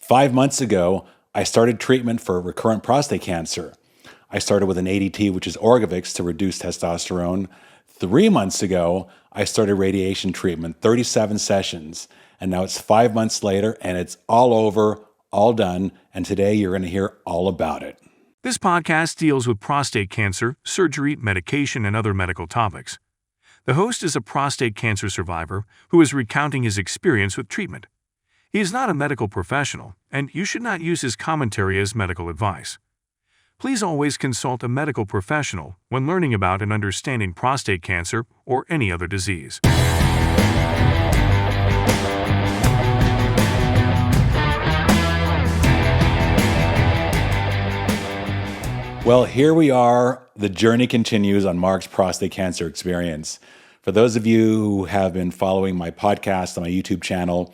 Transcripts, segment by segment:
5 months ago, I started treatment for recurrent prostate cancer. I started with an ADT, which is Orgovyx, to reduce testosterone. 3 months ago, I started radiation treatment, 37 sessions. And now it's 5 months later, and it's all over, all done. And today you're going to hear all about it. This podcast deals with prostate cancer, surgery, medication, and other medical topics. The host is a prostate cancer survivor who is recounting his experience with treatment. He is not a medical professional, and you should not use his commentary as medical advice. Please always consult a medical professional when learning about and understanding prostate cancer or any other disease. Well, here we are. The journey continues on Mark's prostate cancer experience. For those of you who have been following my podcast on my YouTube channel,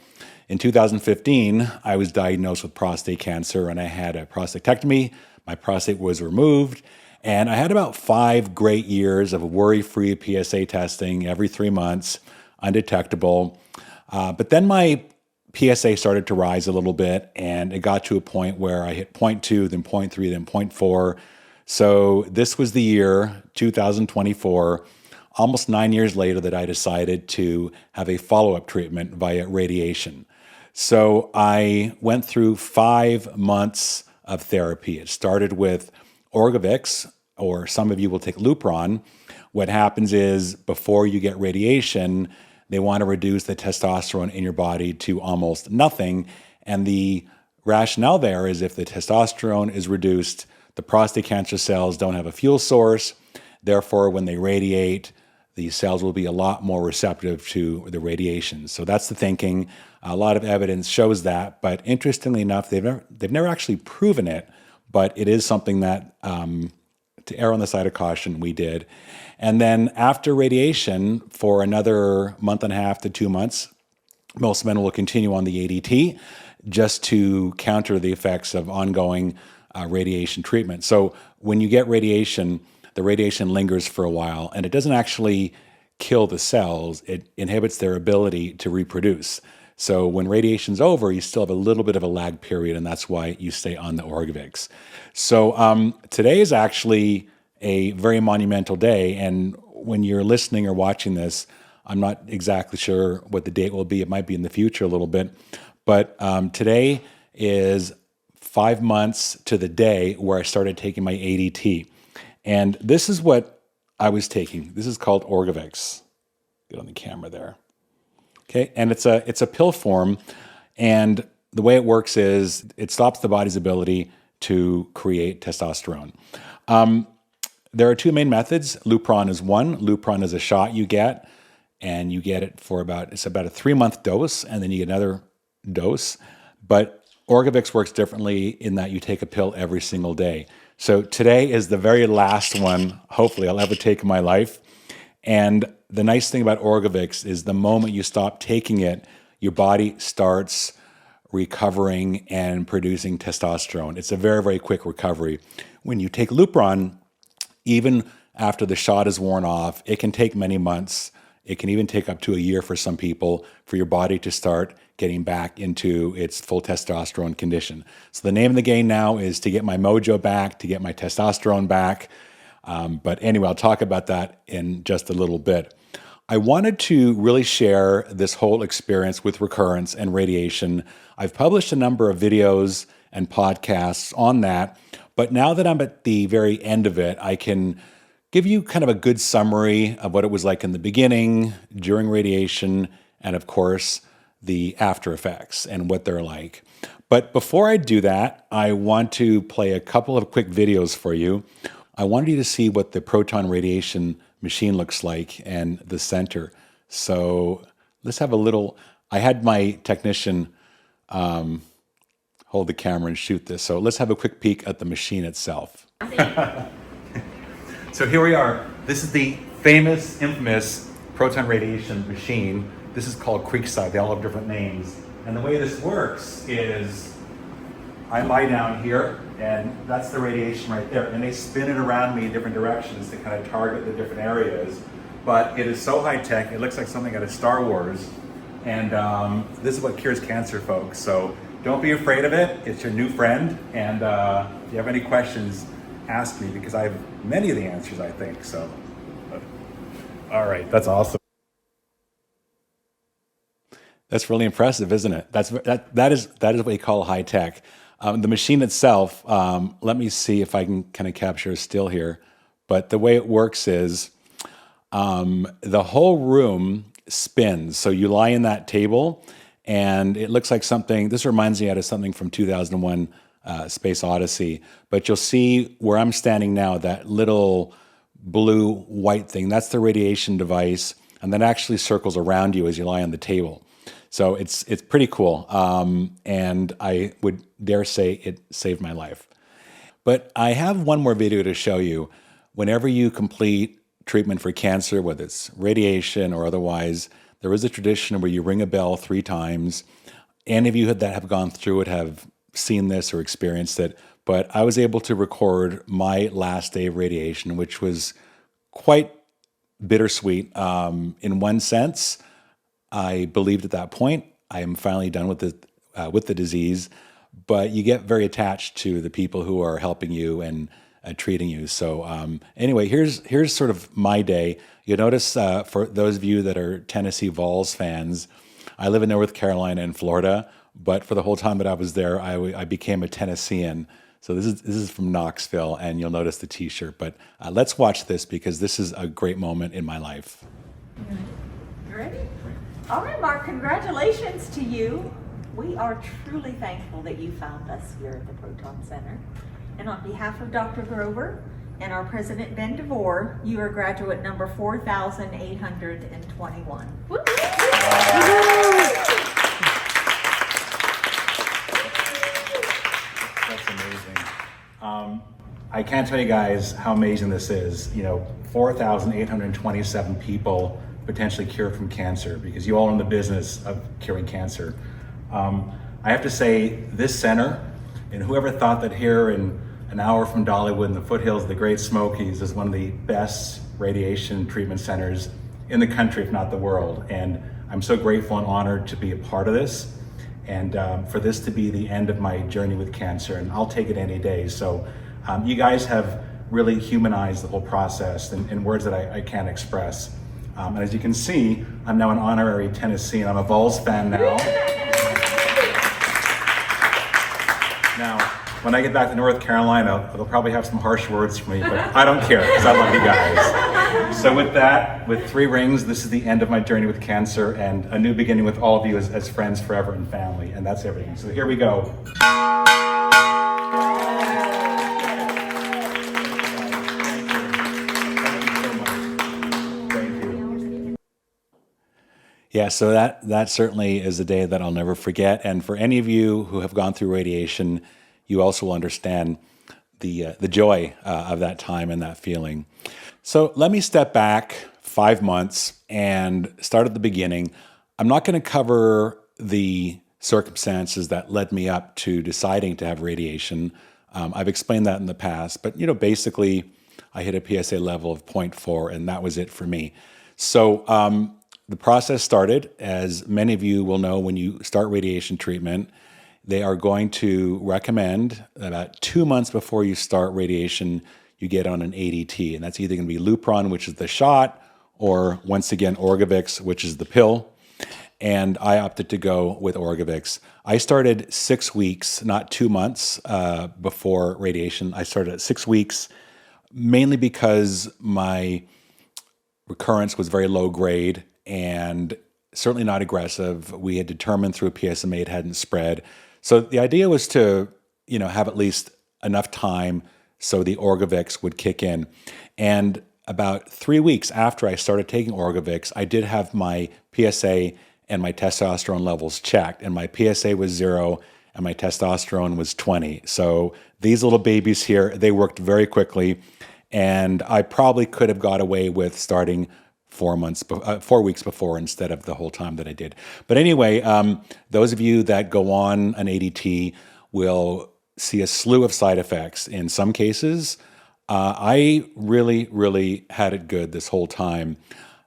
in 2015, I was diagnosed with prostate cancer and I had a prostatectomy. My prostate was removed, and I had about 5 great years of worry-free PSA testing every 3 months, undetectable. But then my PSA started to rise a little bit, and it got to a point where I hit 0.2, then 0.3, then 0.4. So this was the year, 2024, almost 9 years later, that I decided to have a follow-up treatment via radiation. So I went through 5 months of therapy. It started with Orgovyx, or some of you will take Lupron. What happens is, before you get radiation, they want to reduce the testosterone in your body to almost nothing. And the rationale there is, if the testosterone is reduced, the prostate cancer cells don't have a fuel source. Therefore, when they radiate, the cells will be a lot more receptive to the radiation. So that's the thinking. A lot of evidence shows that, but interestingly enough, they've never actually proven it, but it is something that, to err on the side of caution, we did. And then after radiation, for another month and a half to 2 months, most men will continue on the ADT just to counter the effects of ongoing radiation treatment. So when you get radiation, the radiation lingers for a while, and it doesn't actually kill the cells. It inhibits their ability to reproduce. So when radiation's over, you still have a little bit of a lag period, and that's why you stay on the Orgovyx. So today is actually a very monumental day, and when you're listening or watching this, I'm not exactly sure what the date will be. It might be in the future a little bit, but today is 5 months to the day where I started taking my ADT. And this is what I was taking. This is called Orgovyx. Get on the camera there. Okay, and it's a pill form, and the way it works is it stops the body's ability to create testosterone. There are 2 main methods. Lupron is one. Lupron is a shot you get, and you get it for about a 3-month dose, and then you get another dose. But Orgovyx works differently in that you take a pill every single day. So today is the very last one, hopefully, I'll ever take in my life. And the nice thing about Orgovyx is the moment you stop taking it, your body starts recovering and producing testosterone. It's a very, very quick recovery. When you take Lupron, even after the shot is worn off, it can take many months. It can even take up to a year for some people for your body to start getting back into its full testosterone condition. So the name of the game now is to get my mojo back, to get my testosterone back. But anyway, I'll talk about that in just a little bit. I wanted to really share this whole experience with recurrence and radiation. I've published a number of videos and podcasts on that, but now that I'm at the very end of it, I can give you kind of a good summary of what it was like in the beginning, during radiation, and of course, the after effects and what they're like. But before I do that, I want to play a couple of quick videos for you. I wanted you to see what the proton radiation machine looks like and the center. So let's have a little, I had my technician hold the camera and shoot this. So let's have a quick peek at the machine itself. So here we are. This is the famous, infamous proton radiation machine. This is called Creekside. They all have different names. And the way this works is I lie down here, and that's the radiation right there. And they spin it around me in different directions to kind of target the different areas. But it is so high tech, it looks like something out of Star Wars. And this is what cures cancer, folks. So don't be afraid of it. It's your new friend. And if you have any questions, ask me, because I have many of the answers, I think. So, all right, that's awesome. That's really impressive, isn't it? That is what we call high tech. The machine itself, let me see if I can kind of capture a still here. But the way it works is the whole room spins. So you lie in that table, and it looks like something. This reminds me of something from 2001 Space Odyssey. But you'll see where I'm standing now, that little blue white thing, that's the radiation device. And that actually circles around you as you lie on the table. So it's pretty cool. And I would dare say it saved my life. But I have one more video to show you. Whenever you complete treatment for cancer, whether it's radiation or otherwise, there is a tradition where you ring a bell 3 times. Any of you that have gone through it have seen this or experienced it. But I was able to record my last day of radiation, which was quite bittersweet. In one sense, I believed at that point I am finally done with the disease, but you get very attached to the people who are helping you and treating you. So anyway, here's sort of my day. You notice for those of you that are Tennessee Vols fans, I live in North Carolina and Florida, but for the whole time that I was there, I became a Tennessean. So this is from Knoxville, and you'll notice the T-shirt. But let's watch this, because this is a great moment in my life. You ready? All right, Mark, congratulations to you. We are truly thankful that you found us here at the Proton Center. And on behalf of Dr. Grover and our president, Ben DeVore, you are graduate number 4,821. That's amazing. I can't tell you guys how amazing this is. 4,827 people potentially cured from cancer, because you all are in the business of curing cancer. I have to say, this center, and whoever thought that here in an hour from Dollywood in the foothills of the Great Smokies is one of the best radiation treatment centers in the country, if not the world. And I'm so grateful and honored to be a part of this, and for this to be the end of my journey with cancer, and I'll take it any day. So you guys have really humanized the whole process in words that I can't express. And as you can see, I'm now an honorary Tennessean. I'm a Vols fan now. Now, when I get back to North Carolina, they'll probably have some harsh words for me, but I don't care, because I love you guys. So with that, with 3 rings, this is the end of my journey with cancer, and a new beginning with all of you as friends forever and family, and that's everything. So here we go. Yeah, so that certainly is a day that I'll never forget. And for any of you who have gone through radiation, you also will understand the joy of that time and that feeling. So let me step back 5 months and start at the beginning. I'm not going to cover the circumstances that led me up to deciding to have radiation. I've explained that in the past, but basically I hit a PSA level of 0.4, and that was it for me. So the process started, as many of you will know, when you start radiation treatment, they are going to recommend about 2 months before you start radiation, you get on an ADT. And that's either going to be Lupron, which is the shot, or once again, Orgovix, which is the pill. And I opted to go with Orgovix. I started 6 weeks, not 2 months before radiation. I started at 6 weeks, mainly because my recurrence was very low grade and certainly not aggressive. We had determined through a PSMA it hadn't spread. So the idea was to, have at least enough time so the Orgovix would kick in. And about 3 weeks after I started taking Orgovix, I did have my PSA and my testosterone levels checked, and my PSA was 0 and my testosterone was 20. So these little babies here, they worked very quickly, and I probably could have got away with starting 4 weeks before instead of the whole time that I did. But anyway, those of you that go on an ADT will see a slew of side effects. In some cases, I really had it good this whole time.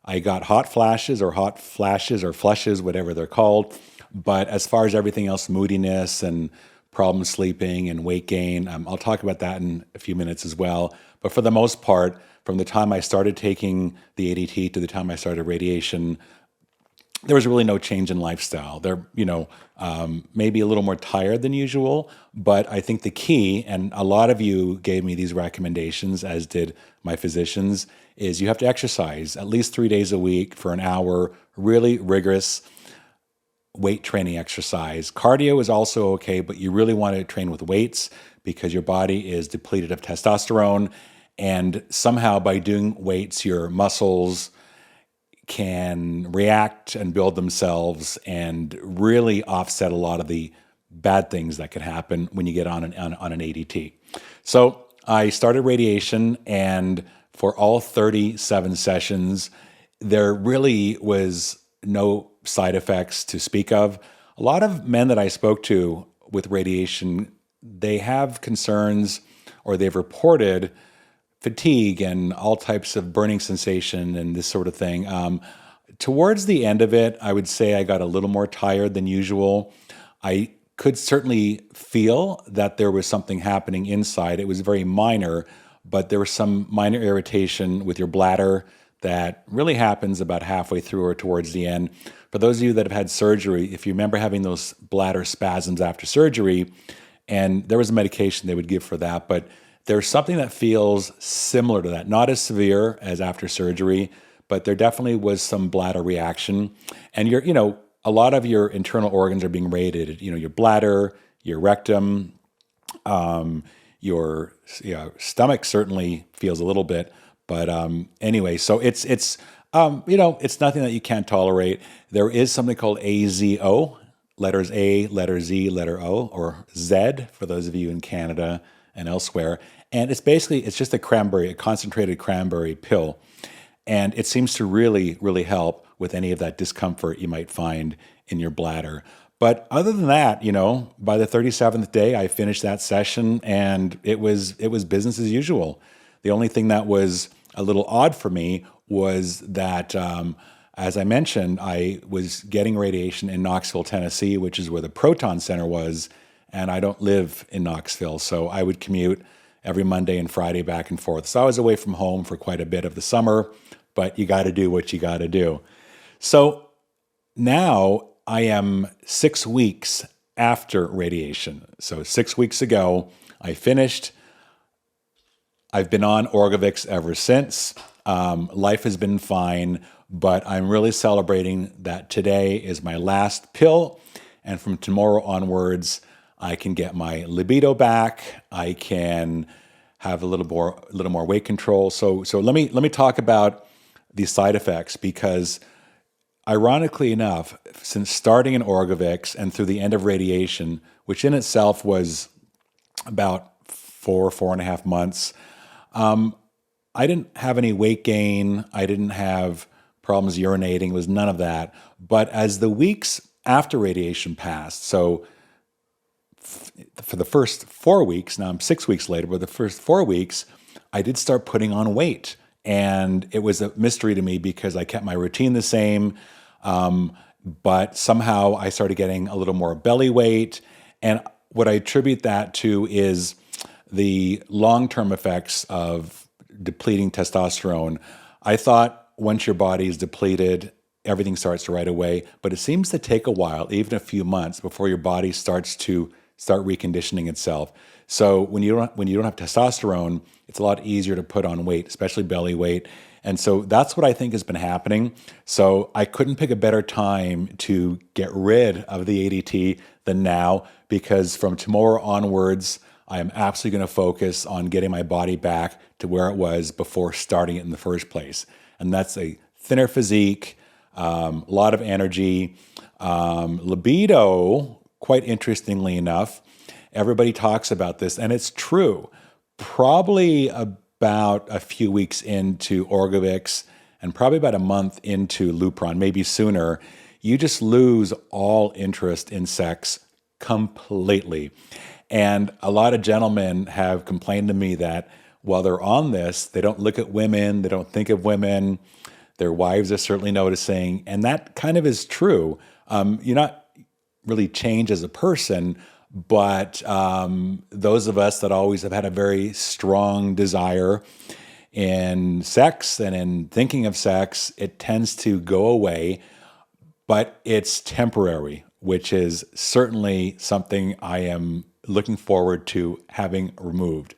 I got hot flashes or flushes, whatever they're called, But as far as everything else, moodiness and problem sleeping and weight gain, I'll talk about that in a few minutes as well. But for the most part, from the time I started taking the ADT to the time I started radiation, there was really no change in lifestyle. Maybe a little more tired than usual, but I think the key, and a lot of you gave me these recommendations, as did my physicians, is you have to exercise at least 3 days a week for an hour, really rigorous weight training exercise. Cardio is also okay, but you really want to train with weights because your body is depleted of testosterone. And somehow by doing weights, your muscles can react and build themselves and really offset a lot of the bad things that could happen when you get on an ADT. So I started radiation, and for all 37 sessions, there really was no side effects to speak of. A lot of men that I spoke to with radiation, they have concerns, or they've reported fatigue and all types of burning sensation and this sort of thing. Towards the end of it, I would say I got a little more tired than usual. I could certainly feel that there was something happening inside. It was very minor, but there was some minor irritation with your bladder that really happens about halfway through or towards the end. For those of you that have had surgery, if you remember having those bladder spasms after surgery, and there was a medication they would give for that, but there's something that feels similar to that, not as severe as after surgery, but there definitely was some bladder reaction. And a lot of your internal organs are being rated, your bladder, your rectum, your stomach certainly feels a little bit. But anyway, so it's nothing that you can't tolerate. There is something called AZO, letters A, letter Z, letter O, or Z for those of you in Canada and elsewhere. And it's just a concentrated cranberry pill. And it seems to really, really help with any of that discomfort you might find in your bladder. But other than that, by the 37th day, I finished that session, and it was business as usual. The only thing that was a little odd for me was that, as I mentioned, I was getting radiation in Knoxville, Tennessee, which is where the Proton Center was, and I don't live in Knoxville, so I would commute every Monday and Friday back and forth. So I was away from home for quite a bit of the summer, but you got to do what you got to do. So now I am 6 weeks after radiation. So 6 weeks ago, I finished. I've been on Orgovyx ever since. Life has been fine, but I'm really celebrating that today is my last pill, and from tomorrow onwards, I can get my libido back. I can have a little more weight control. So let me talk about these side effects, because ironically enough, since starting in Orgovyx and through the end of radiation, which in itself was about 4.5 months, I didn't have any weight gain. I didn't have problems urinating. It was none of that. But as the weeks after radiation passed, so for the first 4 weeks, now I'm 6 weeks later, but the first 4 weeks, I did start putting on weight. And it was a mystery to me because I kept my routine the same, but somehow I started getting a little more belly weight. And what I attribute that to is the long-term effects of depleting testosterone. I thought once your body is depleted, everything starts to right away, but it seems to take a while, even a few months, before your body starts reconditioning itself. So when you don't have testosterone, it's a lot easier to put on weight, especially belly weight. And so that's what I think has been happening. So I couldn't pick a better time to get rid of the ADT than now, because from tomorrow onwards, I am absolutely going to focus on getting my body back to where it was before starting it in the first place. And that's a thinner physique, a lot of energy, libido, quite interestingly enough. Everybody talks about this, and it's true. Probably about a few weeks into Orgovyx and probably about a month into Lupron, maybe sooner, you just lose all interest in sex completely. And a lot of gentlemen have complained to me that while they're on this, they don't look at women, they don't think of women. Their wives are certainly noticing, and that kind of is true. really change as a person, but those of us that always have had a very strong desire in sex and in thinking of sex, it tends to go away, but it's temporary, which is certainly something I am looking forward to having removed.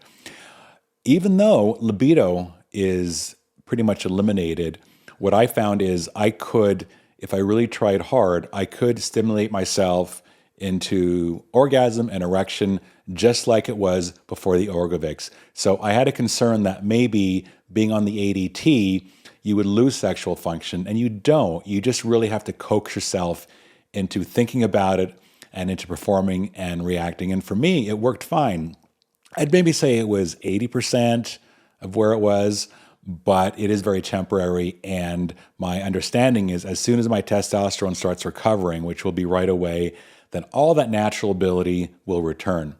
Even though libido is pretty much eliminated, what I found is I could, if I really tried hard, I could stimulate myself into orgasm and erection just like it was before the Orgovix. So I had a concern that maybe being on the ADT, you would lose sexual function, and you don't. You just really have to coax yourself into thinking about it and into performing and reacting. And for me, it worked fine. I'd maybe say it was 80% of where it was, but it is very temporary. And my understanding is as soon as my testosterone starts recovering, which will be right away, then all that natural ability will return.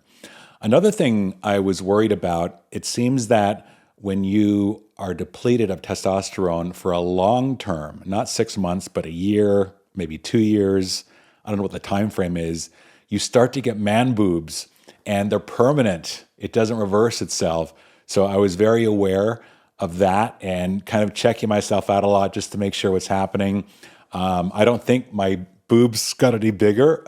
Another thing I was worried about, it seems that when you are depleted of testosterone for a long term, not 6 months, but a year, maybe 2 years, I don't know what the time frame is, you start to get man boobs, and they're permanent. It doesn't reverse itself. So I was very aware of that and kind of checking myself out a lot just to make sure what's happening. I don't think my boobs got any bigger,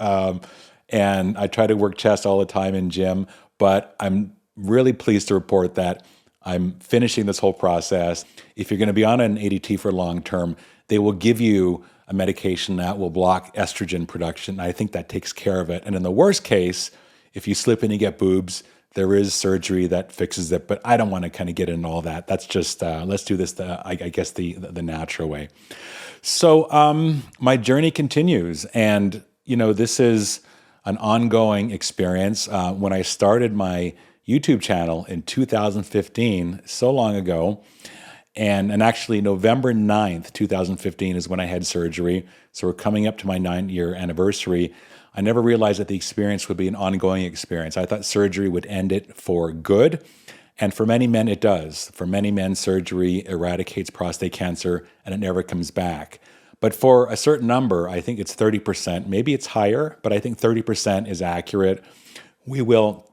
and I try to work chest all the time in gym, but I'm really pleased to report that I'm finishing this whole process. If you're going to be on an ADT for long term, they will give you a medication that will block estrogen production. I think that takes care of it. And in the worst case, if you slip in and get boobs, there is surgery that fixes it, but I don't want to kind of get into all that. That's just, let's do this, I guess, the natural way. So my journey continues, and, this is an ongoing experience. When I started my YouTube channel in 2015, so long ago, and actually November 9th, 2015 is when I had surgery. So we're coming up to my 9-year anniversary. I never realized that the experience would be an ongoing experience. I thought surgery would end it for good. And for many men, it does. For many men, surgery eradicates prostate cancer and it never comes back. But for a certain number, I think it's 30%. Maybe it's higher, but I think 30% is accurate. We will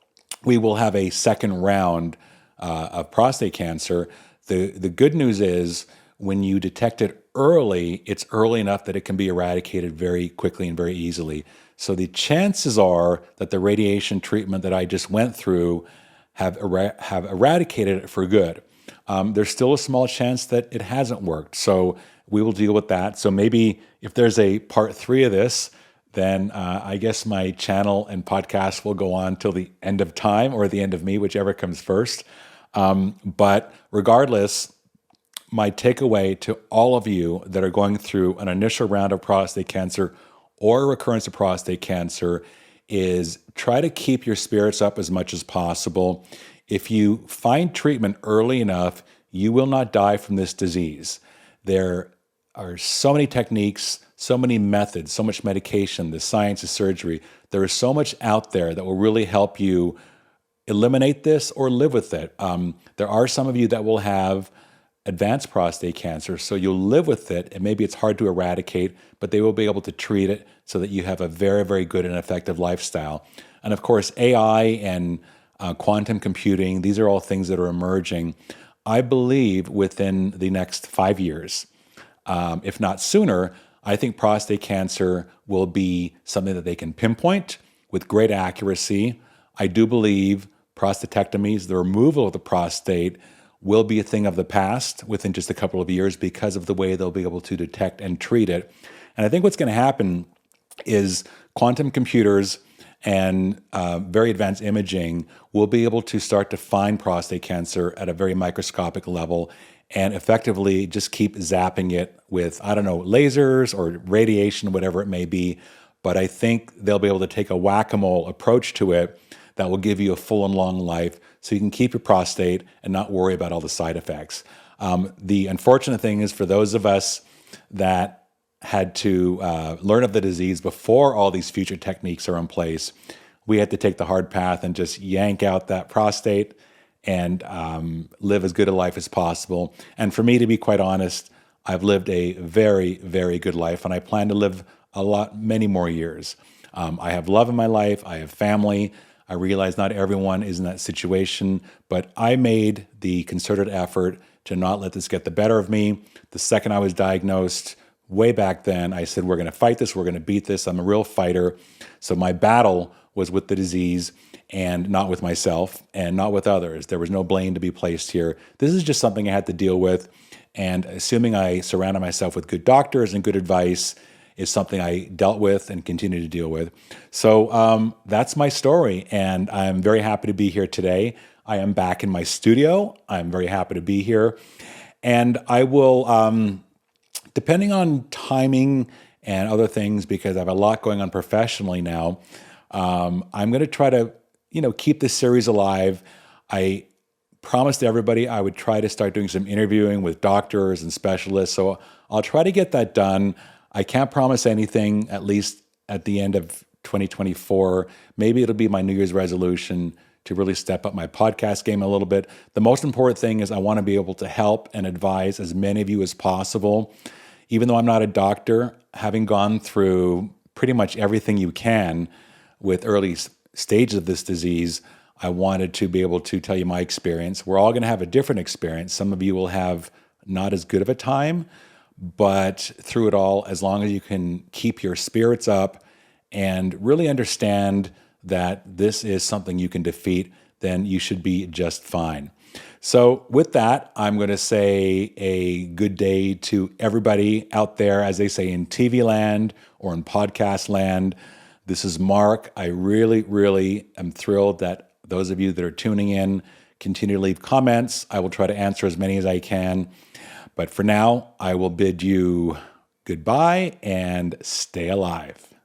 have a second round of prostate cancer. The good news is when you detect it early, it's early enough that it can be eradicated very quickly and very easily. So the chances are that the radiation treatment that I just went through have eradicated it for good. There's still a small chance that it hasn't worked. So we will deal with that. So maybe if there's a part 3 of this, then I guess my channel and podcast will go on till the end of time or the end of me, whichever comes first. But regardless, my takeaway to all of you that are going through an initial round of prostate cancer or recurrence of prostate cancer is try to keep your spirits up as much as possible. If you find treatment early enough, you will not die from this disease. There are so many techniques, so many methods, so much medication, the science of surgery. There is so much out there that will really help you eliminate this or live with it. There are some of you that will have advanced prostate cancer, so you'll live with it, and maybe it's hard to eradicate, but they will be able to treat it so that you have a very, very good and effective lifestyle. And of course, AI and quantum computing, these are all things that are emerging. I believe within the next 5 years, if not sooner, I think prostate cancer will be something that they can pinpoint with great accuracy. I do believe prostatectomies, the removal of the prostate, will be a thing of the past within just a couple of years because of the way they'll be able to detect and treat it. And I think what's going to happen is quantum computers and very advanced imaging will be able to start to find prostate cancer at a very microscopic level and effectively just keep zapping it with, lasers or radiation, whatever it may be. But I think they'll be able to take a whack-a-mole approach to it that will give you a full and long life so you can keep your prostate and not worry about all the side effects. The unfortunate thing is for those of us that had to learn of the disease before all these future techniques are in place, we had to take the hard path and just yank out that prostate and live as good a life as possible. And for me, to be quite honest, I've lived a very, very good life, and I plan to live many more years. I have love in my life. I have family. I realize not everyone is in that situation, but I made the concerted effort to not let this get the better of me. The second I was diagnosed, way back then, I said, we're going to fight this. We're going to beat this. I'm a real fighter. So my battle was with the disease and not with myself and not with others. There was no blame to be placed here. This is just something I had to deal with. And assuming I surrounded myself with good doctors and good advice is something I dealt with and continue to deal with. So that's my story. And I'm very happy to be here today. I am back in my studio. I'm very happy to be here. And I will, depending on timing and other things, because I have a lot going on professionally now, I'm going to try to, keep this series alive. I promised everybody I would try to start doing some interviewing with doctors and specialists. So I'll try to get that done. I can't promise anything, at least at the end of 2024. Maybe it'll be my New Year's resolution to really step up my podcast game a little bit. The most important thing is I want to be able to help and advise as many of you as possible. Even though I'm not a doctor, having gone through pretty much everything you can with early stages of this disease, I wanted to be able to tell you my experience. We're all going to have a different experience. Some of you will have not as good of a time, but through it all, as long as you can keep your spirits up and really understand that this is something you can defeat, then you should be just fine. So with that, I'm going to say a good day to everybody out there, as they say in TV land or in podcast land. This is Mark. I really, really am thrilled that those of you that are tuning in continue to leave comments. I will try to answer as many as I can. But for now, I will bid you goodbye and stay alive.